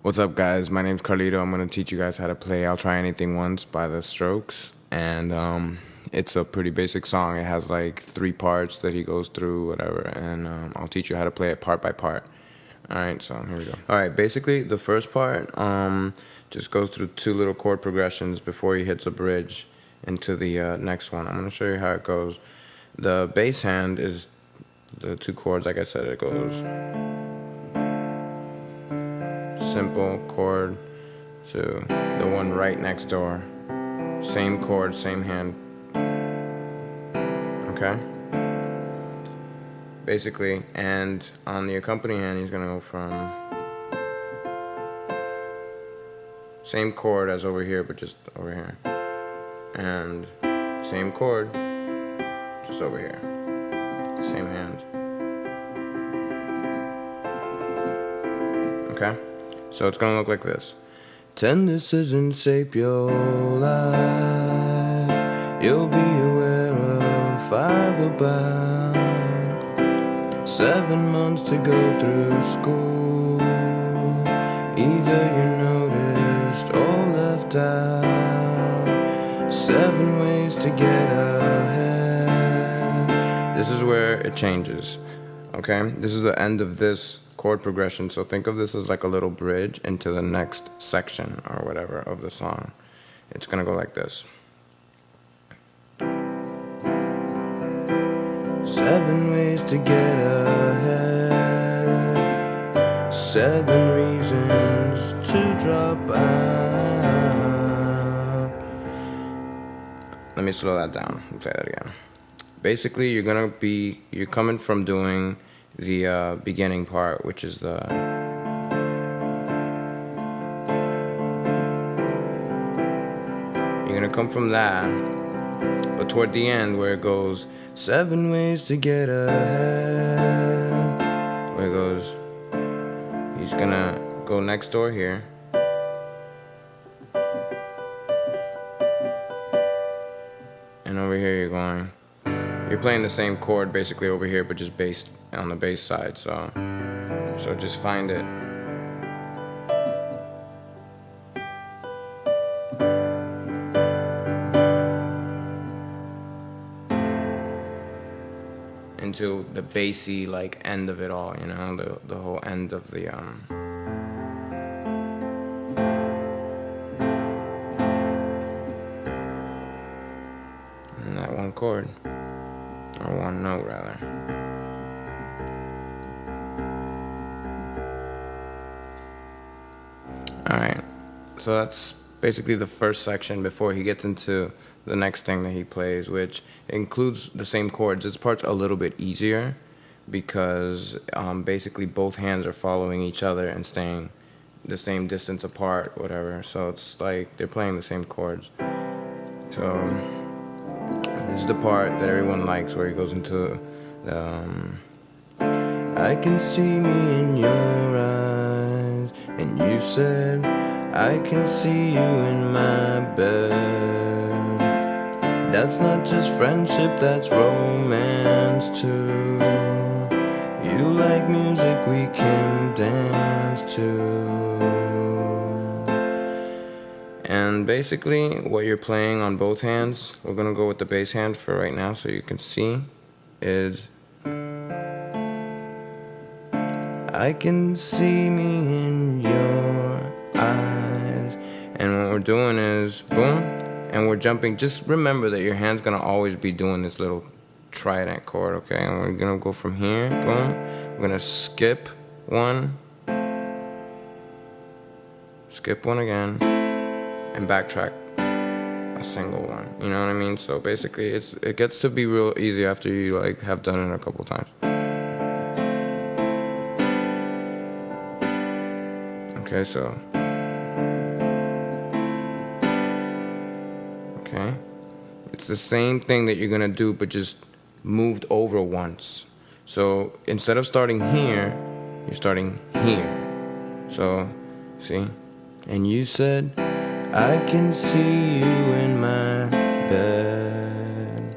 What's up, guys? My name's Carlito. I'm going to teach you guys how to play I'll Try Anything Once by The Strokes. And it's a pretty basic song. It has like 3 parts that he goes through, whatever. And I'll teach you how to play it part by part. Alright, so here we go. Alright, basically the first part just goes through 2 little chord progressions before he hits a bridge into the next one. I'm going to show you how it goes. The bass hand is the 2 chords, like I said. It goes simple chord to the one right next door. Same chord, same hand. Okay? Basically, and on the accompanying hand, he's gonna go from same chord as over here, but just over here. And same chord, just over here. Same hand. Okay? So it's gonna look like this. 10 decisions shape your life. You'll be aware of 5 about 7 months to go through school. Either you noticed or left out 7 ways to get ahead. This is where it changes. Okay? This is the end of this chord progression, so think of this as like a little bridge into the next section or whatever of the song. It's gonna go like this. 7 ways to get ahead. 7 reasons to drop out. Let me slow that down and play that again. Basically, you're coming from doing the beginning part, which is the you're gonna come from that, but toward the end where it goes 7 ways to get ahead, where it goes, he's gonna go next door here, and over here you're playing the same chord basically over here, but just based on the bass side, so just find it. Into the bassy like end of it all, you know, the whole end of the and that one chord. Or one note, rather. Alright, so that's basically the first section before he gets into the next thing that he plays, which includes the same chords. This part's a little bit easier because basically both hands are following each other and staying the same distance apart, whatever. So it's like they're playing the same chords. So this is the part that everyone likes, where he goes into the I can see me in your eyes, and you said I can see you in my bed. That's not just friendship, that's romance too. You like music we can dance to. And basically, what you're playing on both hands, we're gonna go with the bass hand for right now so you can see, is I can see me in your eyes. And what we're doing is, boom, and we're jumping. Just remember that your hand's gonna always be doing this little trident chord, okay? And we're gonna go from here, boom, we're gonna skip one again, and backtrack a single one, you know what I mean? So basically it gets to be real easy after you like have done it a couple times. Okay, so okay, it's the same thing that you're gonna do, but just moved over once. So instead of starting here, you're starting here. So see, and you said I can see you in my bed.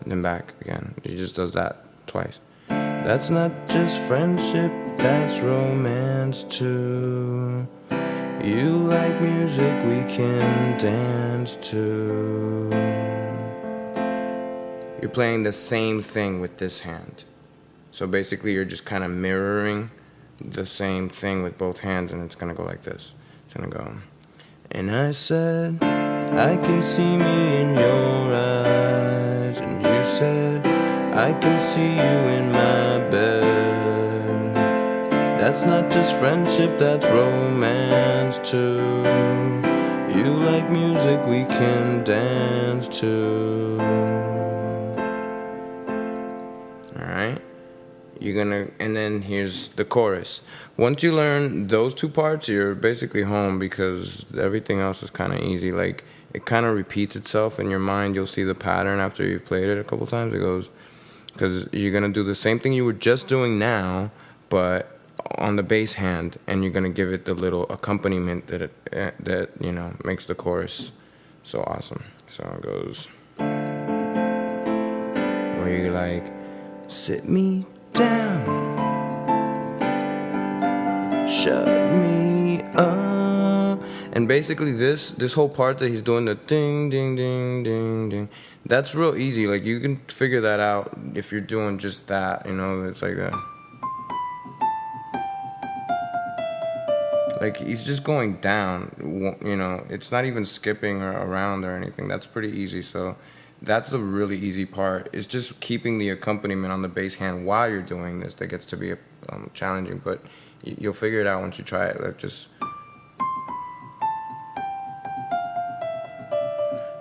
And then back again. He just does that twice. That's not just friendship, that's romance too. You like music we can dance to. You're playing the same thing with this hand. So basically you're just kind of mirroring the same thing with both hands, and it's going to go like this. It's going to go, and I said, I can see me in your eyes, and you said, I can see you in my bed. That's not just friendship, that's romance too. You like music we can dance to. Alright? You're gonna, and then here's the chorus. Once you learn those two parts, you're basically home, because everything else is kind of easy. Like, it kind of repeats itself in your mind. You'll see the pattern after you've played it a couple times. It goes, because you're gonna do the same thing you were just doing now, but on the bass hand, and you're gonna give it the little accompaniment that you know makes the chorus so awesome. So it goes, where you're like, sit me down, shut me up, and basically this whole part that he's doing, the ding ding ding ding ding, that's real easy. Like, you can figure that out if you're doing just that, you know. It's like that. Like, he's just going down, you know. It's not even skipping or around or anything. That's pretty easy. So that's the really easy part. It's just keeping the accompaniment on the bass hand while you're doing this that gets to be challenging. But you'll figure it out once you try it. Like, just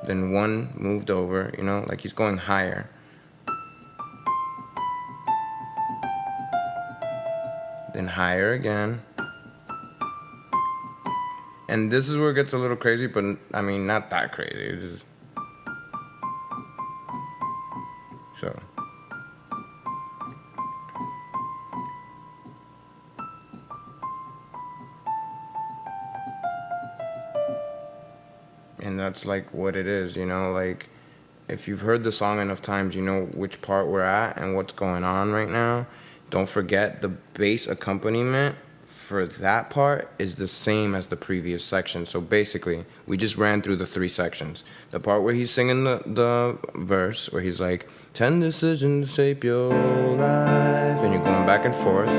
then one moved over, you know, like he's going higher. Then higher again. And this is where it gets a little crazy, but I mean, not that crazy. It's just, so. And that's like what it is, you know, like, if you've heard the song enough times, you know which part we're at and what's going on right now. Don't forget, the bass accompaniment for that part is the same as the previous section. So basically, we just ran through the 3 sections. The part where he's singing the verse, where he's like, 10 decisions shape your life, and you're going back and forth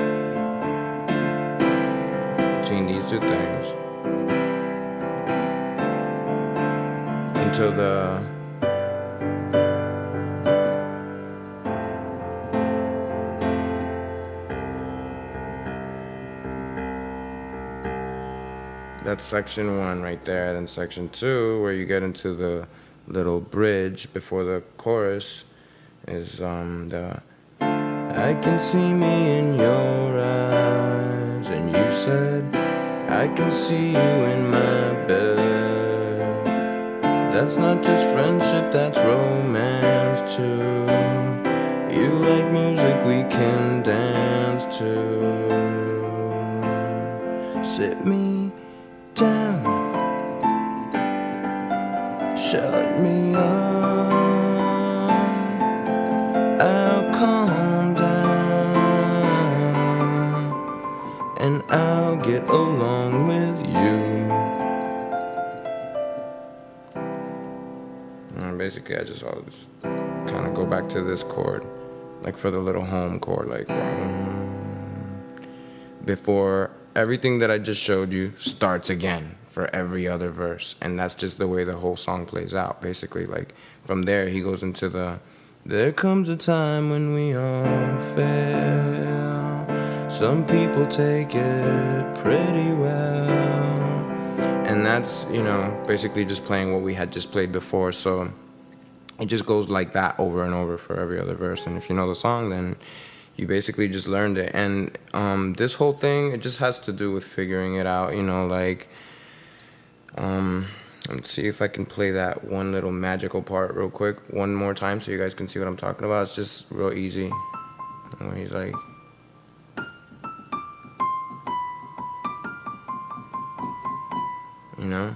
between these 2 things until that's section 1 right there. Then section 2, where you get into the little bridge before the chorus, is the I can see me in your eyes, and you said I can see you in my bed. That's not just friendship, that's romance too. You like music we can dance to. Sit me down, shut me up, I'll calm down, and I'll get along with you. And basically, I just always kind of go back to this chord, like for the little home chord, like before everything that I just showed you starts again for every other verse. And that's just the way the whole song plays out, basically. Like, from there, he goes into the, there comes a time when we all fail. Some people take it pretty well. And that's, you know, basically just playing what we had just played before. So it just goes like that over and over for every other verse. And if you know the song, then you basically just learned it. And this whole thing, it just has to do with figuring it out, you know, like, let's see if I can play that one little magical part real quick one more time so you guys can see what I'm talking about. It's just real easy. Where he's like, you know?